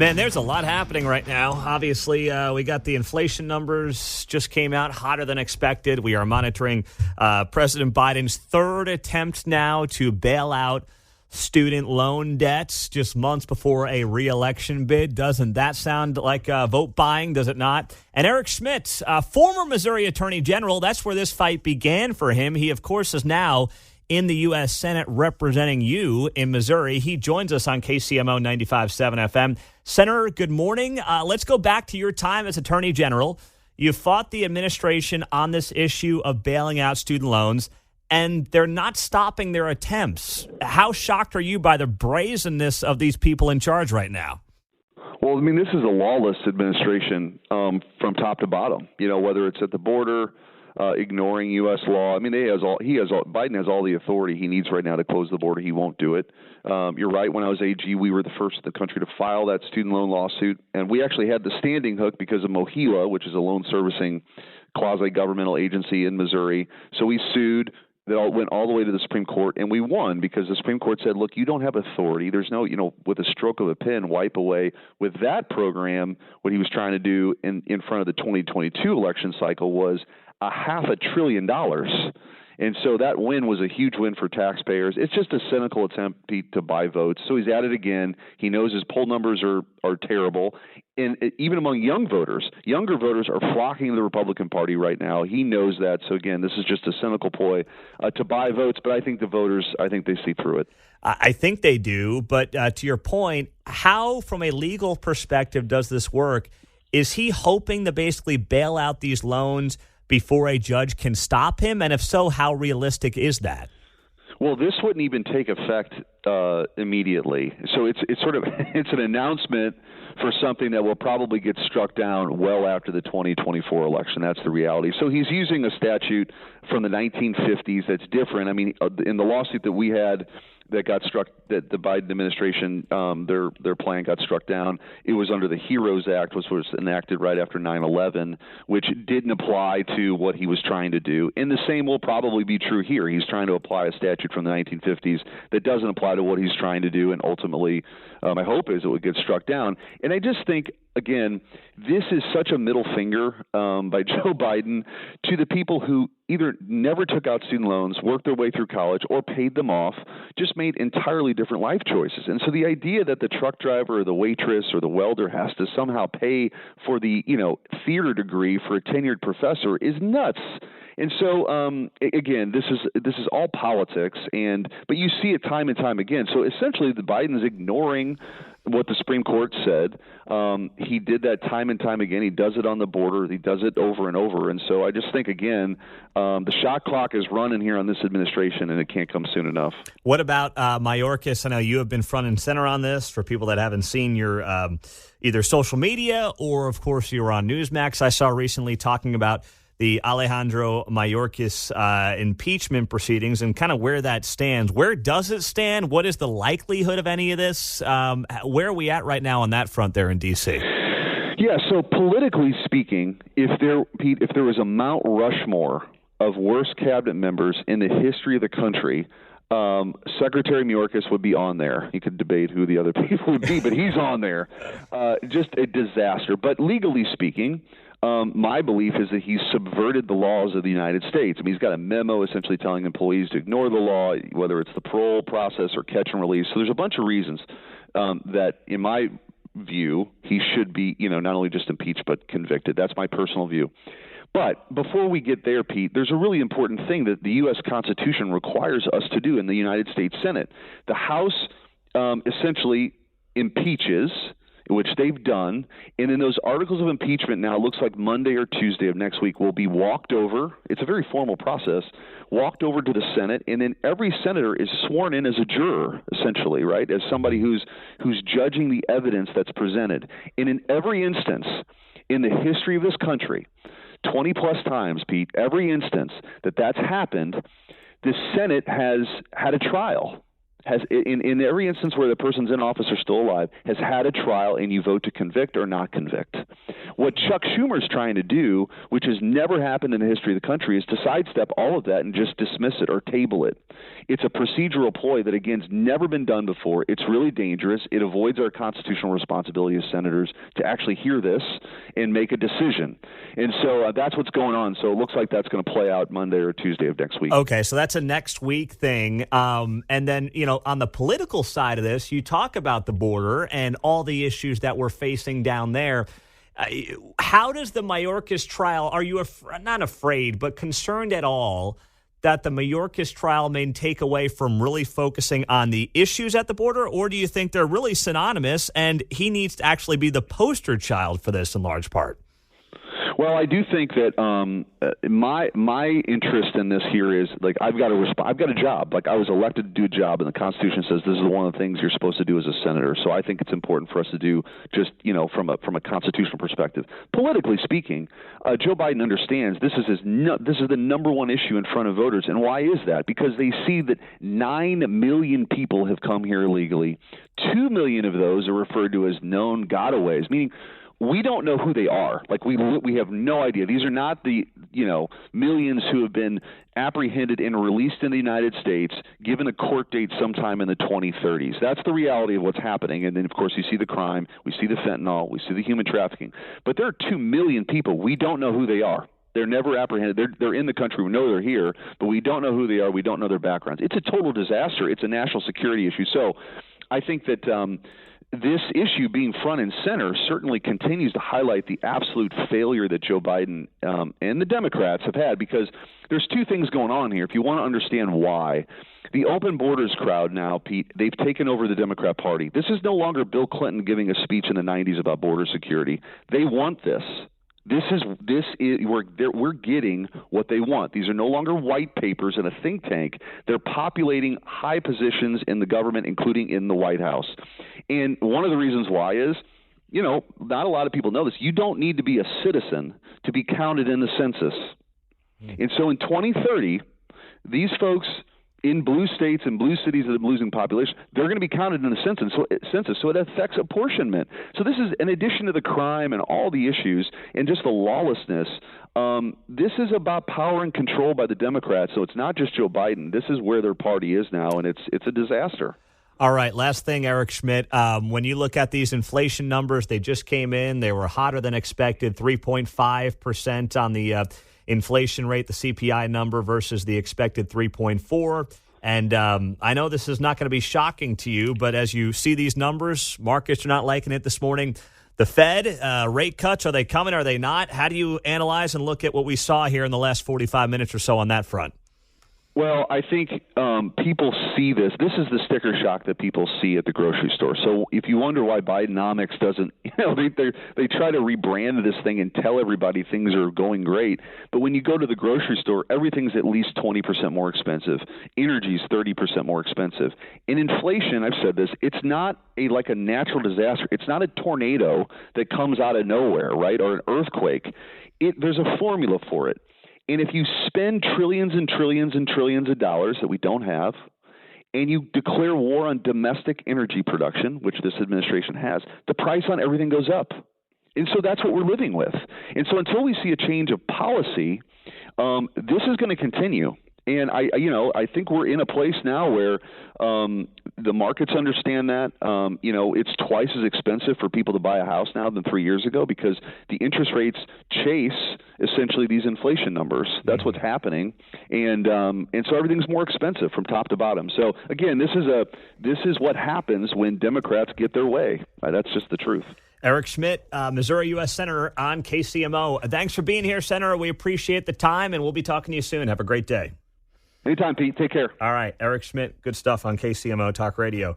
Man, there's a lot happening right now. Obviously, we got the inflation numbers just came out hotter than expected. We are monitoring President Biden's third attempt now to bail out student loan debts just months before a re-election bid. Doesn't that sound like vote buying, does it not? And Eric Schmidt, former Missouri Attorney General, that's where this fight began for him. He, of course, is now in the U.S. Senate representing you in Missouri. He joins us on KCMO 95.7 FM. Senator, good morning. Let's go back to your time as Attorney General. You fought the administration on this issue of bailing out student loans, and they're not stopping their attempts. How shocked are you by the brazenness of these people in charge right now? Well, I mean, this is a lawless administration from top to bottom. You know, whether it's at the border, ignoring U.S. law. I mean, Biden has all the authority he needs right now to close the border. He won't do it. You're right. When I was AG, we were the first in the country to file that student loan lawsuit, and we actually had the standing hook because of MOHELA, which is a loan servicing quasi-governmental agency in Missouri. So we sued. That all went all the way to the Supreme Court, and we won because the Supreme Court said, look, you don't have authority. There's no, with a stroke of a pen, wipe away. With that program, what he was trying to do in front of the 2022 election cycle was $500 billion. And so that win was a huge win for taxpayers. It's just a cynical attempt, Pete, to buy votes. So he's at it again. He knows his poll numbers are terrible. And even among younger voters are flocking to the Republican Party right now. He knows that. So, again, this is just a cynical ploy to buy votes. But I think the voters, they see through it. I think they do. But to your point, how, from a legal perspective, does this work? Is he hoping to basically bail out these loans before a judge can stop him? And if so, how realistic is that? Well, this wouldn't even take effect immediately. So it's an announcement for something that will probably get struck down well after the 2024 election. That's the reality. So he's using a statute from the 1950s that's different. I mean, in the lawsuit that we had that got struck, that the Biden administration, their plan got struck down, it was under the HEROES Act, which was enacted right after 9/11, which didn't apply to what he was trying to do. And the same will probably be true here. He's trying to apply a statute from the 1950s that doesn't apply to what he's trying to do, and ultimately, my hope is it would get struck down. And I just think, again, this is such a middle finger by Joe Biden to the people who either never took out student loans, worked their way through college, or paid them off, just made entirely different life choices. And so the idea that the truck driver or the waitress or the welder has to somehow pay for the theater degree for a tenured professor is nuts. And so, again, this is all politics, but you see it time and time again. So essentially, the Biden's ignoring what the Supreme Court said. He did that time and time again. He does it on the border. He does it over and over. And so I just think, again, the shot clock is running here on this administration, and it can't come soon enough. What about Mayorkas? I know you have been front and center on this. For people that haven't seen your either social media or, of course, you were on Newsmax, I saw recently talking about the Alejandro Mayorkas impeachment proceedings and kind of where that stands. Where does it stand? What is the likelihood of any of this? Where are we at right now on that front there in D.C.? Yeah, so politically speaking, if there was a Mount Rushmore of worst cabinet members in the history of the country, Secretary Mayorkas would be on there. You could debate who the other people would be, but he's on there. Just a disaster. But legally speaking, my belief is that he's subverted the laws of the United States. I mean, he's got a memo essentially telling employees to ignore the law, whether it's the parole process or catch and release. So there's a bunch of reasons that, in my view, he should be, not only just impeached but convicted. That's my personal view. But before we get there, Pete, there's a really important thing that the U.S. Constitution requires us to do in the United States Senate. The House essentially impeaches, which they've done, and then those articles of impeachment now, it looks like Monday or Tuesday of next week, will be walked over. It's a very formal process, walked over to the Senate, and then every senator is sworn in as a juror, essentially, right, as somebody who's judging the evidence that's presented. And in every instance in the history of this country, 20-plus times, Pete, every instance that's happened, the Senate has had a trial. Has in every instance where the person's in office or still alive, has had a trial, and you vote to convict or not convict. What Chuck Schumer's trying to do, which has never happened in the history of the country, is to sidestep all of that and just dismiss it or table it. It's a procedural ploy that, again, has never been done before. It's really dangerous. It avoids our constitutional responsibility as senators to actually hear this and make a decision. And so that's what's going on. So it looks like that's going to play out Monday or Tuesday of next week. Okay, so that's a next week thing. And then, on the political side of this, you talk about the border and all the issues that we're facing down there. How does the Mayorkas trial, are you not afraid, but concerned at all that the Mayorkas trial may take away from really focusing on the issues at the border? Or do you think they're really synonymous and he needs to actually be the poster child for this in large part? Well, I do think that my interest in this here is, like, I've got a job. Like, I was elected to do a job, and the Constitution says this is one of the things you're supposed to do as a senator. So I think it's important for us to do just, from a constitutional perspective. Politically speaking, Joe Biden understands this is the number one issue in front of voters. And why is that? Because they see that 9 million people have come here illegally. 2 million of those are referred to as known gotaways, meaning we don't know who they are. Like, we have no idea. These are not the, millions who have been apprehended and released in the United States, given a court date sometime in the 2030s. That's the reality of what's happening. And then, of course, you see the crime, we see the fentanyl, we see the human trafficking. But there are 2 million people. We don't know who they are. They're never apprehended. They're in the country. We know they're here, but we don't know who they are. We don't know their backgrounds. It's a total disaster. It's a national security issue. So I think that this issue being front and center certainly continues to highlight the absolute failure that Joe Biden and the Democrats have had, because there's 2 things going on here. If you want to understand why, the open borders crowd now, Pete, they've taken over the Democrat Party. This is no longer Bill Clinton giving a speech in the 90s about border security. They want this. We're getting what they want. These are no longer white papers in a think tank. They're populating high positions in the government, including in the White House. And one of the reasons why is, not a lot of people know this. You don't need to be a citizen to be counted in the census. And so in 2030, these folks in blue states and blue cities that have losing population, they're going to be counted in the census. So it affects apportionment. So this is, in addition to the crime and all the issues and just the lawlessness, this is about power and control by the Democrats. So it's not just Joe Biden. This is where their party is now, and it's a disaster. All right, last thing, Eric Schmidt. When you look at these inflation numbers, they just came in. They were hotter than expected, 3.5% on the inflation rate, the CPI number versus the expected 3.4. And I know this is not going to be shocking to you, but as you see these numbers, markets are not liking it this morning. The Fed, rate cuts, are they coming? Are they not? How do you analyze and look at what we saw here in the last 45 minutes or so on that front? Well, I think people see this. This is the sticker shock that people see at the grocery store. So if you wonder why Bidenomics doesn't, they try to rebrand this thing and tell everybody things are going great. But when you go to the grocery store, everything's at least 20% more expensive. Energy's 30% more expensive. In inflation, I've said this, it's not like a natural disaster. It's not a tornado that comes out of nowhere, right, or an earthquake. There's a formula for it. And if you spend trillions and trillions and trillions of dollars that we don't have, and you declare war on domestic energy production, which this administration has, the price on everything goes up. And so that's what we're living with. And so until we see a change of policy, this is going to continue. And I think we're in a place now where the markets understand that. It's twice as expensive for people to buy a house now than 3 years ago because the interest rates chase essentially these inflation numbers. That's what's happening, and so everything's more expensive from top to bottom. So again, this is what happens when Democrats get their way. That's just the truth. Eric Schmidt, Missouri U.S. Senator on KCMO. Thanks for being here, Senator. We appreciate the time, and we'll be talking to you soon. Have a great day. Anytime, Pete. Take care. All right. Eric Schmidt, good stuff on KCMO Talk Radio.